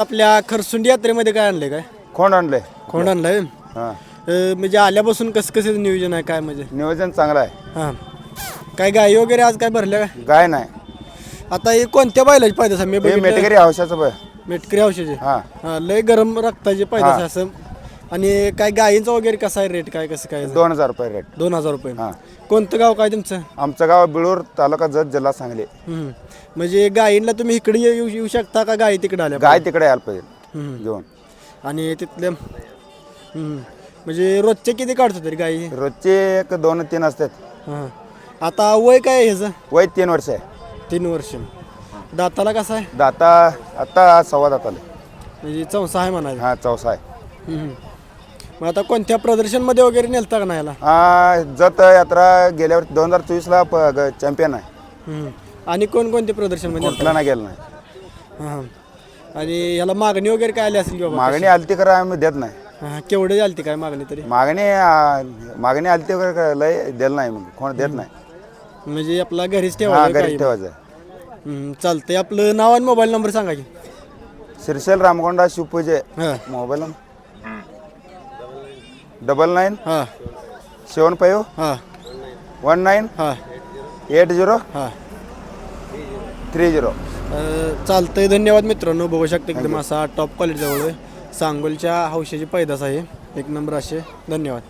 आपल्या खरसुंडी यात्रेमध्ये काय आणलंय काय कोण आणले खोंड आणलंय हां म्हणजे आल्यापासून कसं नियोजन आहे काय म्हणजे नियोजन चांगलं आहे. हां काय गाई वगैरे आज काय भरल्या काय गाय नाही आता हे कोणत्या बैलाची पायदास मी हे बघितलं मेटकरी औषधाचं मेटकरी औषधी हां हां लय गरम रक्ताची पायदास हां. असं आणि काय गायींचा वगैरे कसा आहे रेट काय कसं काय 2000 रुपये रेट. 2000 रुपये हां कोणतं गाव काय तुमचं आमचं गाव बिळूर तालुका जत जिल्हा सांगली. म्हणजे गायींना तुम्ही इकडे येऊ शकता का गायी तिकडे आल्या गाय तिकडे यायला पाहिजे हम्म. घेऊन. आणि तिथल्या म्हणजे रोजचे किती काढतो तरी गाई रोजचे 1 2 3 असतात. हां आता वय काय आहे ह्याचं वय 3 वर्ष आहे. 3 वर्ष दाताला कसा आहे दाता आता सव्वा दाताले. म्हणजे चौसा आहे म्हणायचं हां चौसा आहे. मग आता कोणत्या प्रदर्शनमध्ये वगैरे नेलता का नाही याला जत यात्रा गेल्यावर 2024ला चॅम्पियन आहे. आणि कोणकोणते प्रदर्शनमध्ये कुठला नाही गेलं नाही. हां आणि याला मागणी वगैरे काय आली असेल की बाबा मागणी आलती करा आम्ही देत नाही. हां केवढे आली ती काय मागणी तरी मागणी आलती वगैरे लय दिलं नाही मग कोण देत नाही. म्हणजे आपला घरीच हां ठेवायचं घरी गाई. ठेवायचं. चालतंय आपलं नाव आणि मोबाईल नंबर सांगा की शिरसेल रामकोंडा शिवपूजे हां मोबाईल 99 हां 75 हां 19 हां 80 हां 30. चालतंय धन्यवाद मित्रांनो बघू शकता एकदम असा टॉप क्वालिटीचा वळ सांगोलच्या हौशाची पैदास आहे 1 नंबर असे धन्यवाद.